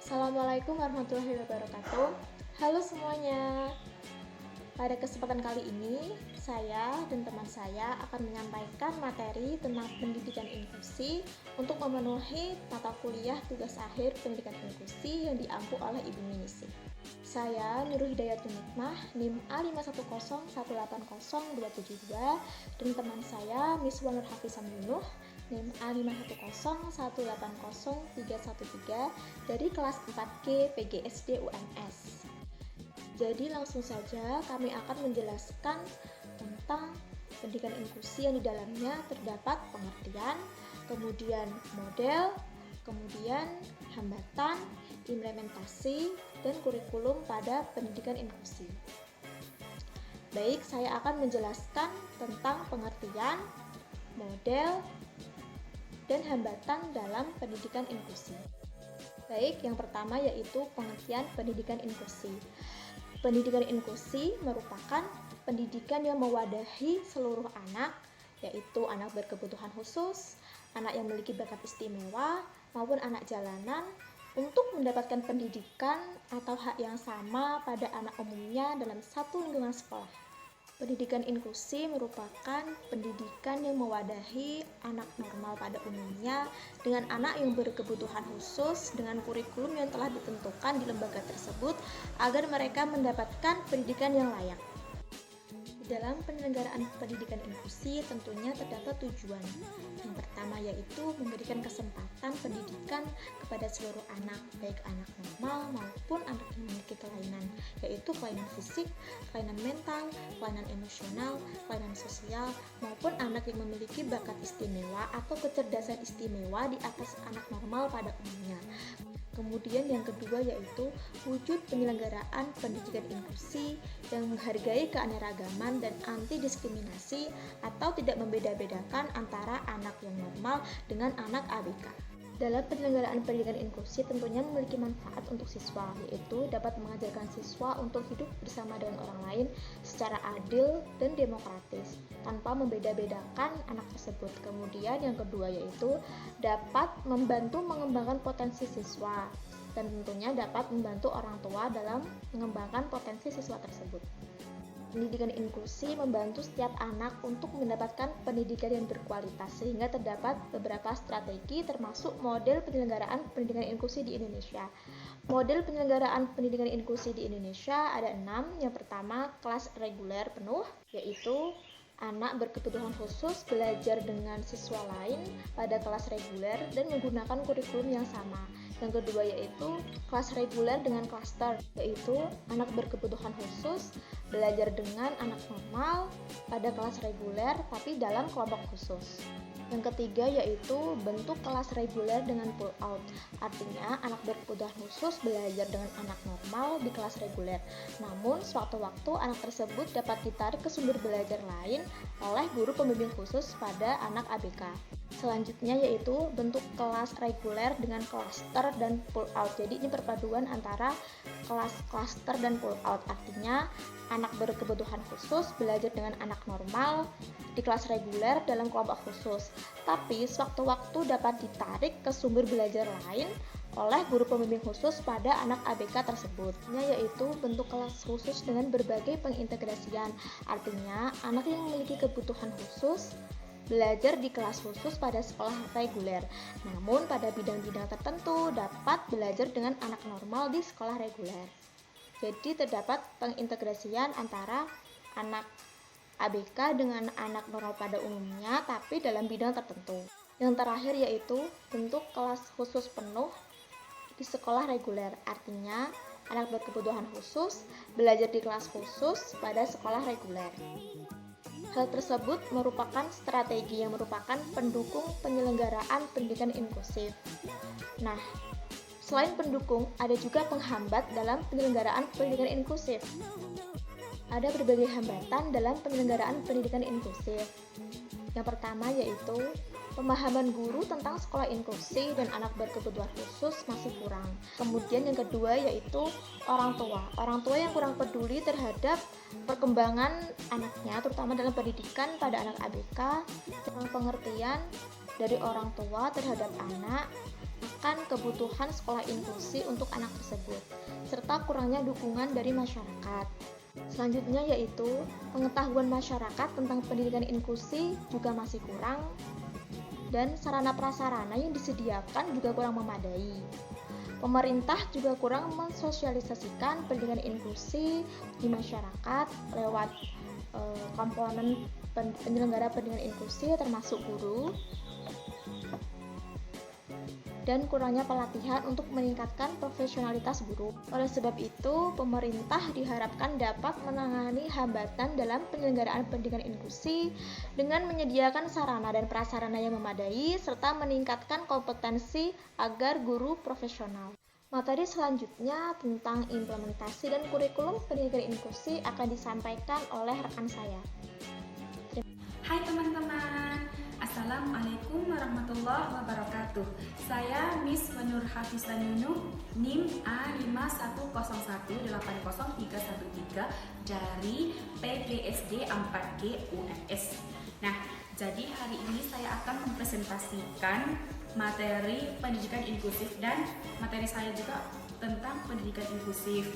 Assalamualaikum warahmatullahi wabarakatuh. Halo semuanya. Pada kesempatan kali ini, saya dan teman saya akan menyampaikan materi tentang pendidikan inklusi untuk memenuhi mata kuliah tugas akhir pendidikan inklusi yang diampu oleh Ibu Minisi. Saya Nurul Hidayatun Nikmah, NIM A511880272, dan teman saya Miswa Nur Hafizah Minuh, NIM A511880313 dari kelas 4G PGSD UMS. Jadi langsung saja kami akan menjelaskan tentang pendidikan inklusi yang di dalamnya terdapat pengertian, kemudian model, kemudian hambatan, implementasi, dan kurikulum pada pendidikan inklusi. Baik, saya akan menjelaskan tentang pengertian, model, dan hambatan dalam pendidikan inklusi. Baik, yang pertama yaitu pengertian pendidikan inklusi. Pendidikan inklusi merupakan pendidikan yang mewadahi seluruh anak, yaitu anak berkebutuhan khusus, anak yang memiliki bakat istimewa, maupun anak jalanan, untuk mendapatkan pendidikan atau hak yang sama pada anak umumnya dalam satu lingkungan sekolah. Pendidikan inklusi merupakan pendidikan yang mewadahi anak normal pada umumnya dengan anak yang berkebutuhan khusus dengan kurikulum yang telah ditentukan di lembaga tersebut agar mereka mendapatkan pendidikan yang layak. Dalam penyelenggaraan pendidikan inklusi tentunya terdapat tujuan. Yang pertama yaitu memberikan kesempatan pendidikan kepada seluruh anak, baik anak normal maupun anak yang memiliki kelainan, yaitu kelainan fisik, kelainan mental, kelainan emosional, kelainan sosial, maupun anak yang memiliki bakat istimewa atau kecerdasan istimewa di atas anak normal pada umumnya. Kemudian yang kedua yaitu wujud penyelenggaraan pendidikan inklusi yang menghargai keanekaragaman dan anti diskriminasi atau tidak membeda-bedakan antara anak yang normal dengan anak ABK. Dalam penyelenggaraan pendidikan inklusi tentunya memiliki manfaat untuk siswa, yaitu dapat mengajarkan siswa untuk hidup bersama dengan orang lain secara adil dan demokratis, tanpa membeda-bedakan anak tersebut. Kemudian yang kedua yaitu dapat membantu mengembangkan potensi siswa, dan tentunya dapat membantu orang tua dalam mengembangkan potensi siswa tersebut. Pendidikan inklusi membantu setiap anak untuk mendapatkan pendidikan yang berkualitas sehingga terdapat beberapa strategi termasuk model penyelenggaraan pendidikan inklusi di Indonesia. Model penyelenggaraan pendidikan inklusi di Indonesia ada 6. Yang pertama, kelas reguler penuh, yaitu anak berkebutuhan khusus belajar dengan siswa lain pada kelas reguler dan menggunakan kurikulum yang sama. Yang kedua yaitu kelas reguler dengan klaster, yaitu anak berkebutuhan khusus belajar dengan anak normal pada kelas reguler tapi dalam kelompok khusus. Yang ketiga yaitu bentuk kelas reguler dengan pull out, artinya anak berkebutuhan khusus belajar dengan anak normal di kelas reguler, namun sewaktu-waktu anak tersebut dapat ditarik ke sumber belajar lain oleh guru pembimbing khusus pada anak ABK. Selanjutnya yaitu bentuk kelas reguler dengan klaster dan pull out. Jadi ini perpaduan antara kelas klaster dan pull out, artinya anak berkebutuhan khusus belajar dengan anak normal di kelas reguler dalam kelompok khusus, tapi sewaktu-waktu dapat ditarik ke sumber belajar lain oleh guru pembimbing khusus pada anak ABK tersebut. Yaitu bentuk kelas khusus dengan berbagai pengintegrasian, artinya anak yang memiliki kebutuhan khusus belajar di kelas khusus pada sekolah reguler, namun pada bidang-bidang tertentu dapat belajar dengan anak normal di sekolah reguler. Jadi terdapat pengintegrasian antara anak ABK dengan anak normal pada umumnya, tapi dalam bidang tertentu. Yang terakhir yaitu bentuk kelas khusus penuh di sekolah reguler, artinya anak berkebutuhan khusus belajar di kelas khusus pada sekolah reguler. Hal tersebut merupakan strategi yang merupakan pendukung penyelenggaraan pendidikan inklusif. Nah, selain pendukung, ada juga penghambat dalam penyelenggaraan pendidikan inklusif. Ada berbagai hambatan dalam penyelenggaraan pendidikan inklusif. Yang pertama yaitu pemahaman guru tentang sekolah inklusi dan anak berkebutuhan khusus masih kurang. Kemudian yang kedua yaitu orang tua. Orang tua yang kurang peduli terhadap perkembangan anaknya, terutama dalam pendidikan pada anak ABK, kurang pengertian dari orang tua terhadap anak, akan kebutuhan sekolah inklusi untuk anak tersebut, serta kurangnya dukungan dari masyarakat. Selanjutnya yaitu pengetahuan masyarakat tentang pendidikan inklusi juga masih kurang, dan sarana prasarana yang disediakan juga kurang memadai. Pemerintah juga kurang mensosialisasikan pendidikan inklusi di masyarakat lewat komponen penyelenggara pendidikan inklusi termasuk guru, dan kurangnya pelatihan untuk meningkatkan profesionalitas guru. Oleh sebab itu, pemerintah diharapkan dapat menangani hambatan dalam penyelenggaraan pendidikan inklusi dengan menyediakan sarana dan prasarana yang memadai serta meningkatkan kompetensi agar guru profesional. Materi selanjutnya tentang implementasi dan kurikulum pendidikan inklusi akan disampaikan oleh rekan saya. Hai teman-teman, Assalamualaikum warahmatullahi wabarakatuh. Saya Miss Nur Hafizah Nunu, NIM A510180313 dari PGSD 4G UNS. Nah, jadi hari ini saya akan mempresentasikan materi pendidikan inklusif dan materi saya juga tentang pendidikan inklusif,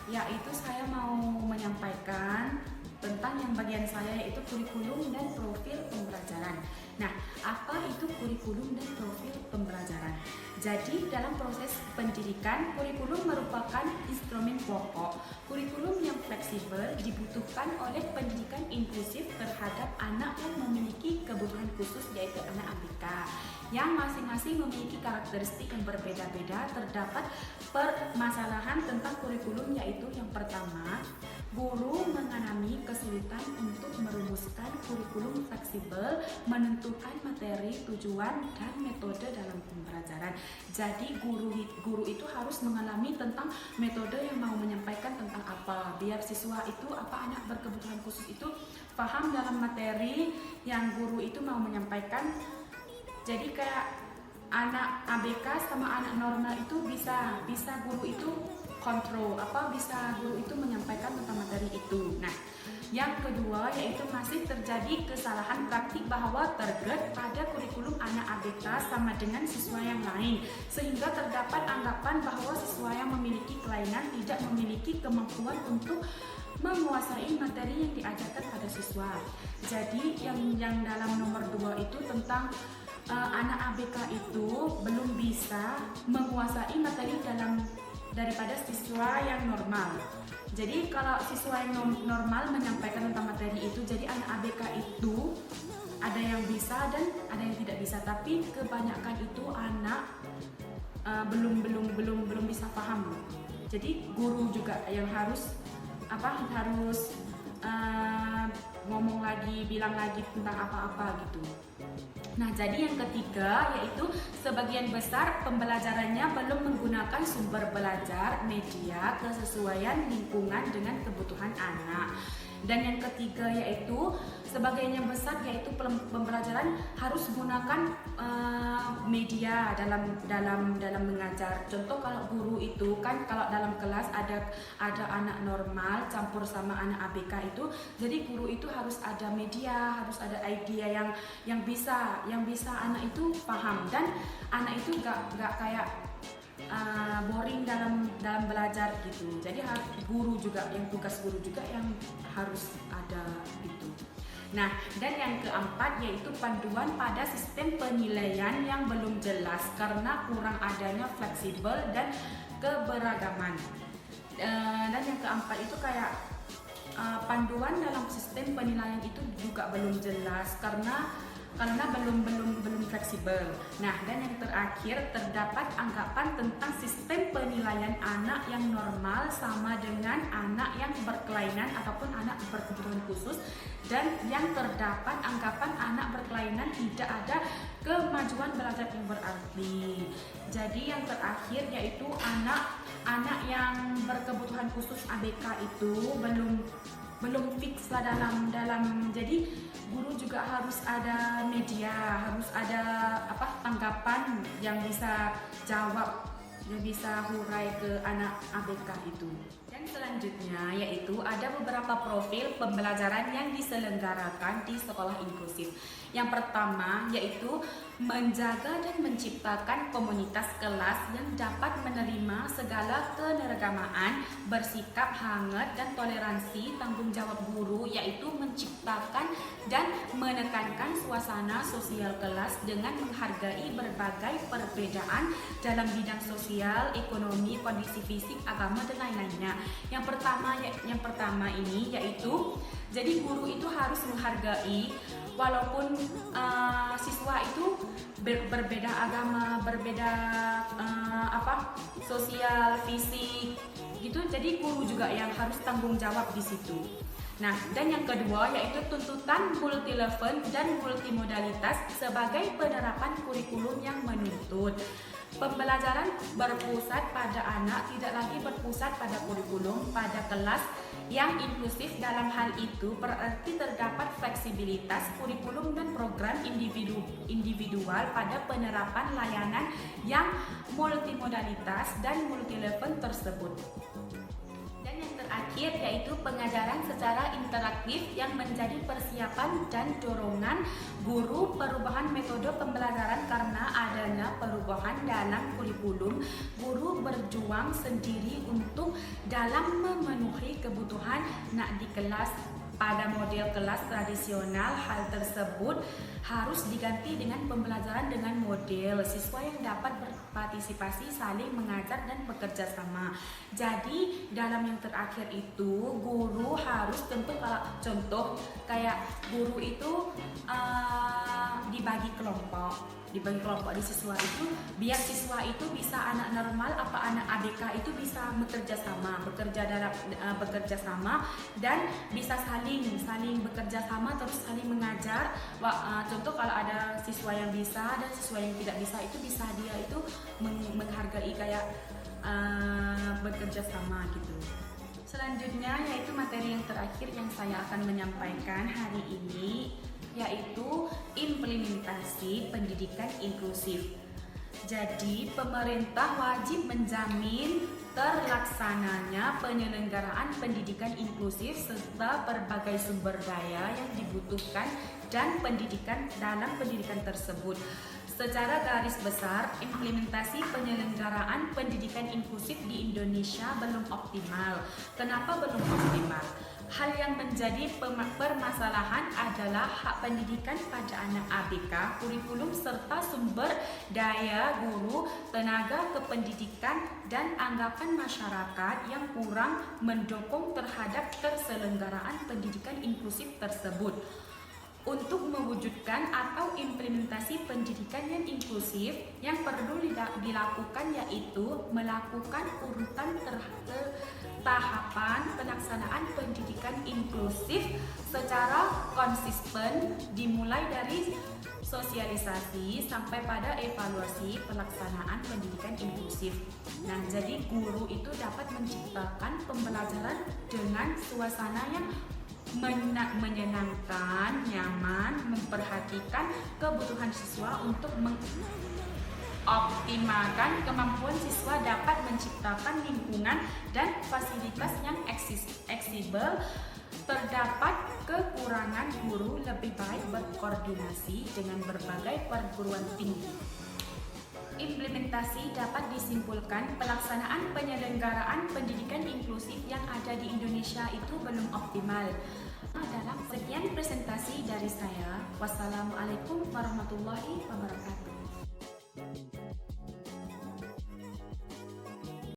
yaitu saya mau menyampaikan tentang yang bagian saya yaitu kurikulum dan profil pembelajaran. Nah, apa itu kurikulum dan profil pembelajaran? Jadi, dalam proses pendidikan, kurikulum merupakan instrumen pokok. Kurikulum yang fleksibel dibutuhkan oleh pendidikan inklusif terhadap anak yang memiliki kebutuhan khusus, yaitu anak ABK, yang masing-masing memiliki karakteristik yang berbeda-beda. Terdapat permasalahan tentang kurikulum, yaitu yang pertama, guru mengalami kesulitan untuk merumuskan kurikulum fleksibel, menentukan materi, tujuan, dan metode dalam pembelajaran. Jadi guru itu harus mengalami tentang metode yang mau menyampaikan tentang apa, biar siswa itu anak berkebutuhan khusus itu paham dalam materi yang guru itu mau menyampaikan. Jadi kayak anak ABK sama anak normal itu bisa guru itu kontrol, bisa guru itu menyampaikan tentang materi itu. Nah, yang kedua yaitu masih terjadi kesalahan praktik bahwa target pada kurikulum anak ABK sama dengan siswa yang lain, sehingga terdapat anggapan bahwa siswa yang memiliki kelainan tidak memiliki kemampuan untuk menguasai materi yang diajarkan pada siswa. Jadi yang dalam nomor 2 itu tentang anak ABK itu belum bisa menguasai materi daripada siswa yang normal. Jadi kalau siswa yang normal menyampaikan tentang materi itu, jadi anak ABK itu ada yang bisa dan ada yang tidak bisa, tapi kebanyakan itu anak belum bisa paham. Jadi guru juga yang harus ngomong lagi, bilang lagi tentang apa-apa gitu. Nah, jadi yang ketiga yaitu sebagian besar pembelajarannya belum menggunakan sumber belajar media kesesuaian lingkungan dengan kebutuhan anak. Dan yang ketiga yaitu sebagian yang besar yaitu pembelajaran harus menggunakan media dalam mengajar. Contoh kalau guru itu kan kalau dalam kelas ada anak normal campur sama anak ABK itu, jadi guru itu harus ada media, harus ada idea yang bisa anak itu paham, dan anak itu gak kayak boring dalam belajar gitu. Jadi guru juga, yang tugas guru juga yang harus ada itu. Nah, dan yang keempat yaitu panduan pada sistem penilaian yang belum jelas karena kurang adanya fleksibel dan keberagaman. Dan yang keempat itu kayak panduan dalam sistem penilaian itu juga belum jelas karena belum fleksibel. Nah, dan yang terakhir terdapat anggapan tentang sistem penilaian anak yang normal sama dengan anak yang berkelainan ataupun anak berkebutuhan khusus, dan yang terdapat anggapan anak berkelainan tidak ada kemajuan belajar yang berarti. Jadi yang terakhir yaitu anak yang berkebutuhan khusus ABK itu belum fix lah dalam jadi guru juga harus ada media, harus ada tanggapan yang bisa jawab dia bisa hurai ke anak ABK itu. Dan selanjutnya yaitu ada beberapa profil pembelajaran yang diselenggarakan di sekolah inklusif. Yang pertama yaitu menjaga dan menciptakan komunitas kelas yang dapat menerima segala keanekaragaman, bersikap hangat dan toleransi. Tanggung jawab guru yaitu menciptakan dan menekankan suasana sosial kelas dengan menghargai berbagai perbedaan dalam bidang sosial, ekonomi, kondisi fisik, agama dan lain-lainnya. Yang pertama ini yaitu jadi guru itu harus menghargai walaupun siswa itu berbeda agama, berbeda sosial, fisik gitu. Jadi guru juga yang harus tanggung jawab di situ. Nah, dan yang kedua yaitu tuntutan multi-level dan multimodalitas sebagai penerapan kurikulum yang menuntut. Pembelajaran berpusat pada anak, tidak lagi berpusat pada kurikulum, pada kelas yang inklusif. Dalam hal itu berarti terdapat fleksibilitas kurikulum dan program individual pada penerapan layanan yang multimodalitas dan multilevel tersebut. Dan yang terakhir yaitu pengajaran secara interaktif yang menjadi persiapan dan dorongan guru perubahan metode pembelajaran. Karena adanya perubahan dalam kurikulum, guru berjuang sendiri untuk dalam memenuhi kebutuhan nak di kelas. Pada model kelas tradisional, hal tersebut harus diganti dengan pembelajaran dengan model siswa yang dapat berpartisipasi, saling mengajar dan bekerja sama. Jadi dalam yang terakhir itu guru harus tentu, kalau contoh kayak guru itu dibagi kelompok di siswa itu, biar siswa itu bisa anak normal apa anak ABK itu bisa bekerja sama dan bisa saling bekerja sama, terus saling mengajar. Contoh kalau ada siswa yang bisa dan siswa yang tidak bisa itu bisa dia itu menghargai kayak bekerja sama gitu. Selanjutnya yaitu materi yang terakhir yang saya akan menyampaikan hari ini yaitu implementasi pendidikan inklusif. Jadi pemerintah wajib menjamin terlaksananya penyelenggaraan pendidikan inklusif serta berbagai sumber daya yang dibutuhkan dan pendidikan dalam pendidikan tersebut. Secara garis besar, implementasi penyelenggaraan pendidikan inklusif di Indonesia belum optimal. Kenapa belum optimal? Hal yang menjadi permasalahan adalah hak pendidikan pada anak ABK, kurikulum serta sumber daya guru, tenaga kependidikan, dan anggapan masyarakat yang kurang mendukung terhadap terselenggaraan pendidikan inklusif tersebut. Untuk mewujudkan atau implementasi pendidikan yang inklusif, yang perlu dilakukan yaitu melakukan urutan tahapan pelaksanaan pendidikan inklusif secara konsisten, dimulai dari sosialisasi sampai pada evaluasi pelaksanaan pendidikan inklusif. Nah, jadi guru itu dapat menciptakan pembelajaran dengan suasana yang menyenangkan, nyaman, memperhatikan kebutuhan siswa untuk mengoptimalkan kemampuan siswa, dapat menciptakan lingkungan dan fasilitas yang fleksibel. Terdapat kekurangan guru lebih baik berkoordinasi dengan berbagai perguruan tinggi. Implementasi dapat disimpulkan pelaksanaan penyelenggaraan pendidikan inklusif yang ada di Indonesia itu belum optimal. Dalam sekian presentasi dari saya, wassalamualaikum warahmatullahi wabarakatuh.